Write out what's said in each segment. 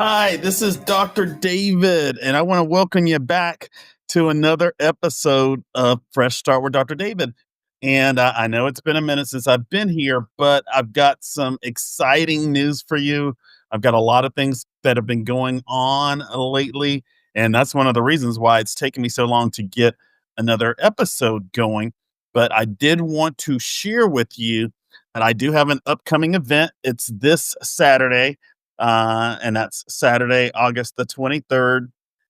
Hi, this is Dr. David, and I want to welcome you back to another episode of Fresh Start with Dr. David. And I know it's been a minute since I've been here, but I've got some exciting news for you. I've got a lot of things that have been going on lately, and that's one of the reasons why it's taken me so long to get another episode going. But I did want to share with you that I do have an upcoming event. It's this Saturday, and that's Saturday, August the 23rd,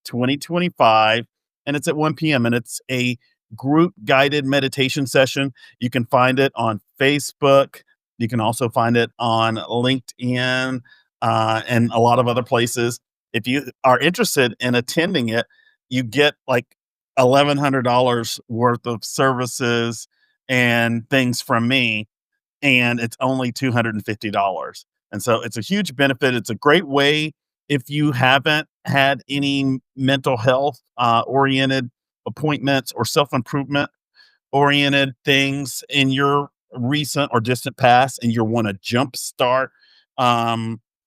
2025. And it's at 1 p.m. And it's a group guided meditation session. You can find it on Facebook. You can also find it on LinkedIn and a lot of other places. If you are interested in attending it, you get like $1,100 worth of services and things from me, and it's only $250. And so it's a huge benefit. It's a great way if you haven't had any mental health oriented appointments or self improvement oriented things in your recent or distant past, and you want to jumpstart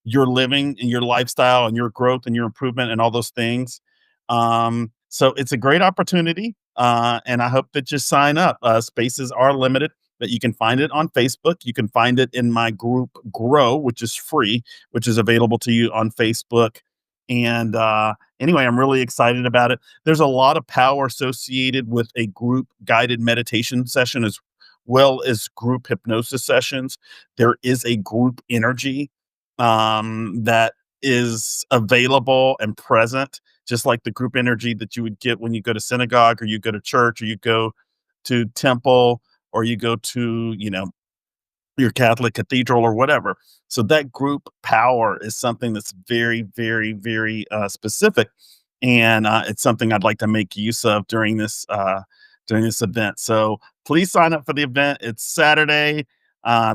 your living and your lifestyle and your growth and your improvement and all those things. So it's a great opportunity, and I hope that you sign up. Spaces are limited, but you can find it on Facebook. You can find it in my group Grow, which is free, which is available to you on Facebook. And anyway, I'm really excited about it. There's a lot of power associated with a group guided meditation session as well as group hypnosis sessions. There is a group energy that is available and present, just like the group energy that you would get when you go to synagogue or you go to church or you go to temple or you go to, your Catholic cathedral or whatever. So that group power is something that's very, very, very specific, and it's something I'd like to make use of during this event. So please sign up for the event. It's Saturday,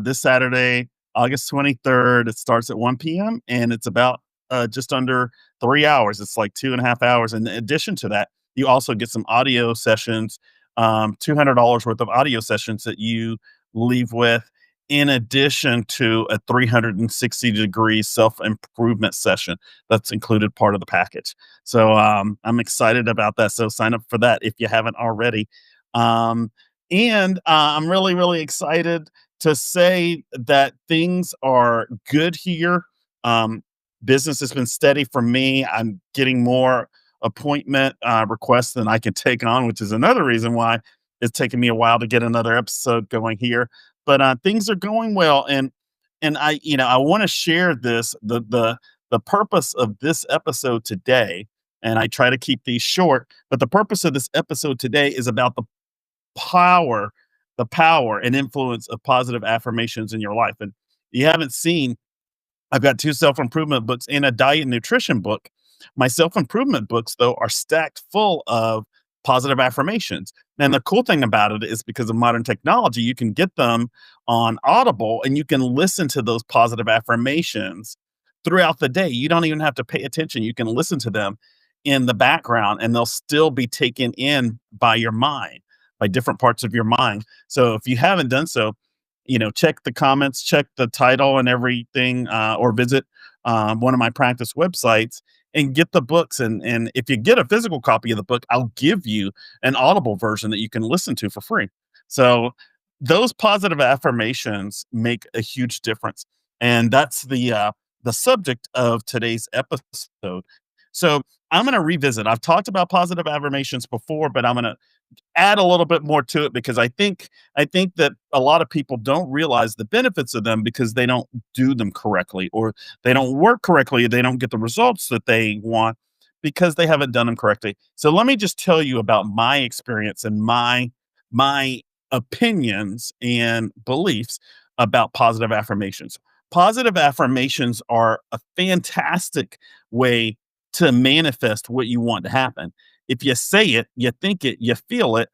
this Saturday, August 23rd. It starts at 1 p.m. and it's about just under 3 hours. It's like 2.5 hours. In addition to that, you also get some audio sessions, $200 worth of audio sessions that you leave with, in addition to a 360-degree self-improvement session that's included part of the package. So I'm excited about that. So sign up for that if you haven't already. And I'm really, really excited to say that things are good here. Um, Business has been steady for me. I'm getting more appointment requests than I can take on, which is another reason why it's taken me a while to get another episode going here. But things are going well, and I want to share this the purpose of this episode today, and I try to keep these short. But the purpose of this episode today is about power, the power and influence of positive affirmations in your life. And you haven't seen, I've got two self improvement books and a diet and nutrition book. My self improvement books, though, are stacked full of positive affirmations. And the cool thing about it is because of modern technology, you can get them on Audible and you can listen to those positive affirmations throughout the day. You don't even have to pay attention. You can listen to them in the background and they'll still be taken in by your mind, by different parts of your mind. So if you haven't done so, check the comments, check the title and everything, or visit one of my practice websites and get the books. And if you get a physical copy of the book, I'll give you an Audible version that you can listen to for free. So those positive affirmations make a huge difference, and that's the subject of today's episode. So I'm going to revisit. I've talked about positive affirmations before, but I'm going to add a little bit more to it because I think that a lot of people don't realize the benefits of them because they don't do them correctly, or they don't work correctly, they don't get the results that they want because they haven't done them correctly. So let me just tell you about my experience and my opinions and beliefs about positive affirmations. Positive affirmations are a fantastic way to manifest what you want to happen. If you say it, you think it, you feel it,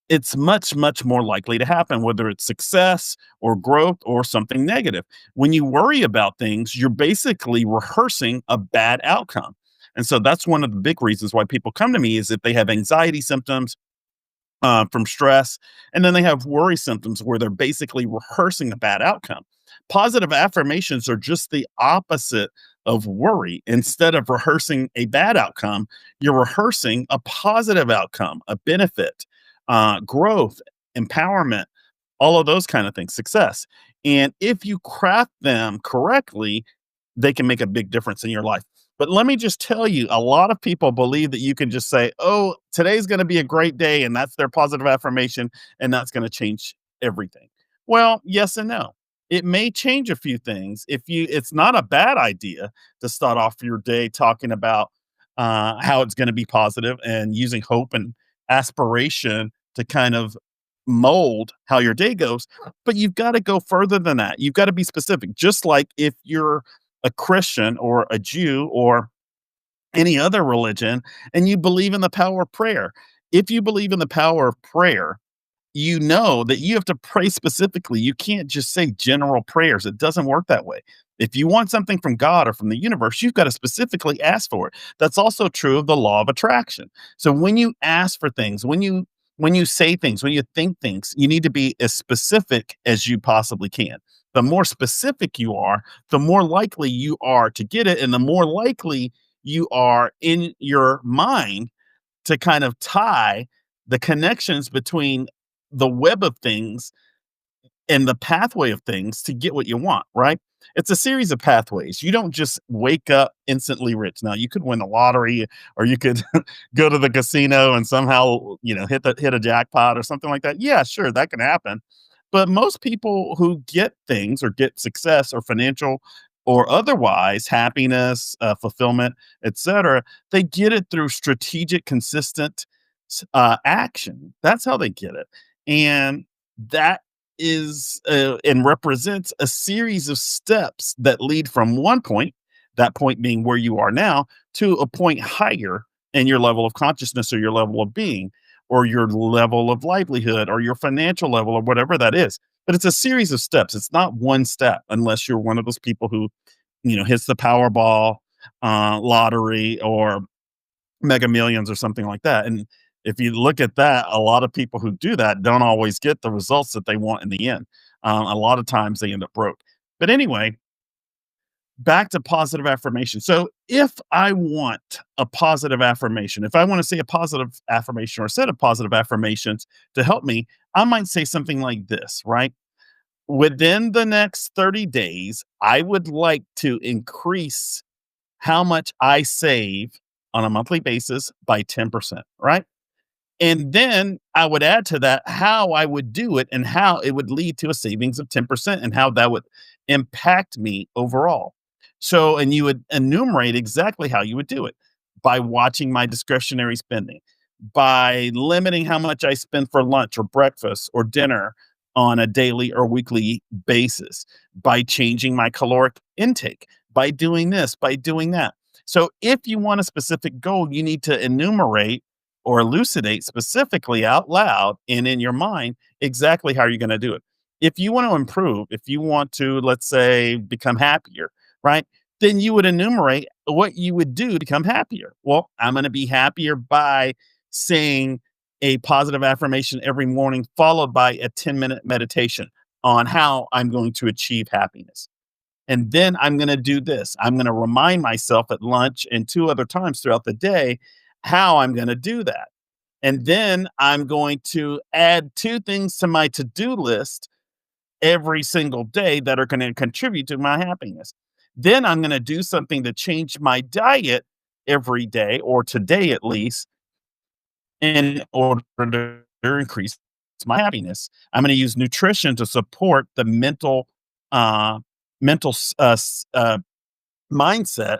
it's much, much more likely to happen, whether it's success or growth or something negative. When you worry about things, you're basically rehearsing a bad outcome. And so that's one of the big reasons why people come to me is if they have anxiety symptoms from stress, and then they have worry symptoms where they're basically rehearsing a bad outcome. Positive affirmations are just the opposite of worry. Instead of rehearsing a bad outcome, you're rehearsing a positive outcome, a benefit, growth, empowerment, all of those kind of things, success. And if you craft them correctly, they can make a big difference in your life. But let me just tell you, a lot of people believe that you can just say, "Oh, today's going to be a great day," and that's their positive affirmation, and that's going to change everything. Well, yes and no. It may change a few things. It's not a bad idea to start off your day talking about how it's going to be positive and using hope and aspiration to kind of mold how your day goes. But you've got to go further than that. You've got to be specific. Just like if you're a Christian or a Jew or any other religion and you believe in the power of prayer. If you believe in the power of prayer, you know that you have to pray specifically. You can't just say general prayers. It doesn't work that way. If you want something from God or from the universe, you've got to specifically ask for it. That's also true of the law of attraction. So when you ask for things, when you say things, when you think things, you need to be as specific as you possibly can. The more specific you are, the more likely you are to get it and the more likely you are in your mind to kind of tie the connections between the web of things and the pathway of things to get what you want, right? It's a series of pathways. You don't just wake up instantly rich. Now, you could win the lottery or you could go to the casino and somehow, hit a jackpot or something like that. Yeah, sure, that can happen. But most people who get things or get success or financial or otherwise happiness, fulfillment, etc., they get it through strategic, consistent action. That's how they get it. And that is and represents a series of steps that lead from one point, that point being where you are now, to a point higher in your level of consciousness or your level of being or your level of livelihood or your financial level or whatever that is. But it's a series of steps. It's not one step unless you're one of those people who, hits the Powerball, lottery, or Mega Millions or something like that. And if you look at that, a lot of people who do that don't always get the results that they want in the end. A lot of times they end up broke. But anyway, back to positive affirmation. So if I want a positive affirmation, if I want to say a positive affirmation or a set of positive affirmations to help me, I might say something like this, right? Within the next 30 days, I would like to increase how much I save on a monthly basis by 10%, right? And then I would add to that how I would do it and how it would lead to a savings of 10% and how that would impact me overall. So, and you would enumerate exactly how you would do it by watching my discretionary spending, by limiting how much I spend for lunch or breakfast or dinner on a daily or weekly basis, by changing my caloric intake, by doing this, by doing that. So, if you want a specific goal, you need to enumerate or elucidate specifically out loud and in your mind exactly how you're going to do it. If you want to improve, if you want to, let's say, become happier, right? Then you would enumerate what you would do to become happier. Well, I'm going to be happier by saying a positive affirmation every morning, followed by a 10-minute meditation on how I'm going to achieve happiness. And then I'm going to do this. I'm going to remind myself at lunch and two other times throughout the day how I'm going to do that. And then I'm going to add two things to my to do list every single day that are going to contribute to my happiness. Then I'm going to do something to change my diet every day or today at least in order to increase my happiness. I'm going to use nutrition to support the uh, mental mindset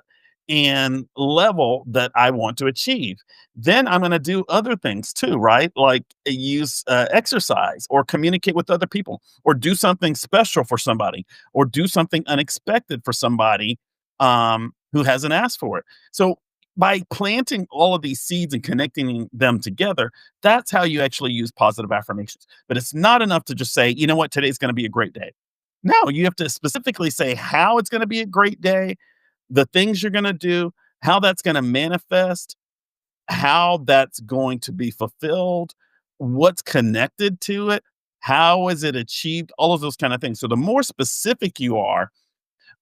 and level that I want to achieve. Then I'm going to do other things too, right? Like use exercise or communicate with other people or do something special for somebody or do something unexpected for somebody who hasn't asked for it. So by planting all of these seeds and connecting them together, that's how you actually use positive affirmations. But it's not enough to just say, you know what, today's going to be a great day. No, you have to specifically say how it's going to be a great day, the things you're going to do, how that's going to manifest, how that's going to be fulfilled, what's connected to it, How is it achieved? All of those kind of things. So the more specific you are,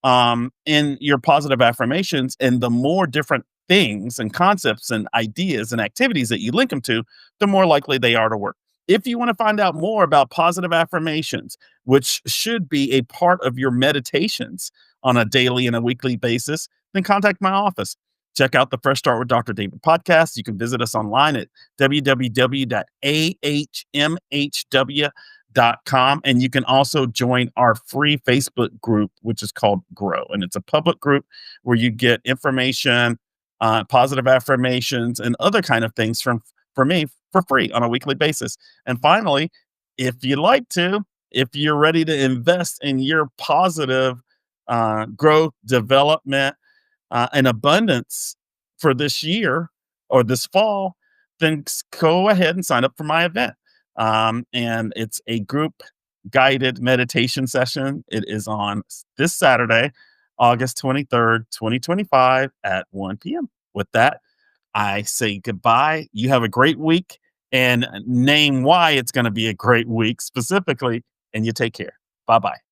in your positive affirmations, and the more different things and concepts and ideas and activities that you link them to, the more likely they are to work. If you want to find out more about positive affirmations, which should be a part of your meditations on a daily and a weekly basis, then contact my office. Check out the Fresh Start with Dr. David podcast. You can visit us online at www.ahmhw.com. And you can also join our free Facebook group, which is called Grow. And it's a public group where you get information, positive affirmations, and other kind of things for me for free on a weekly basis. And finally, if you like to, if you're ready to invest in your positive growth, development, and abundance for this year or this fall, then go ahead and sign up for my event. And it's a group guided meditation session. It is on this Saturday, August 23rd, 2025 at 1 p.m. With that, I say goodbye. You have a great week and name why it's going to be a great week specifically, and you take care. Bye bye.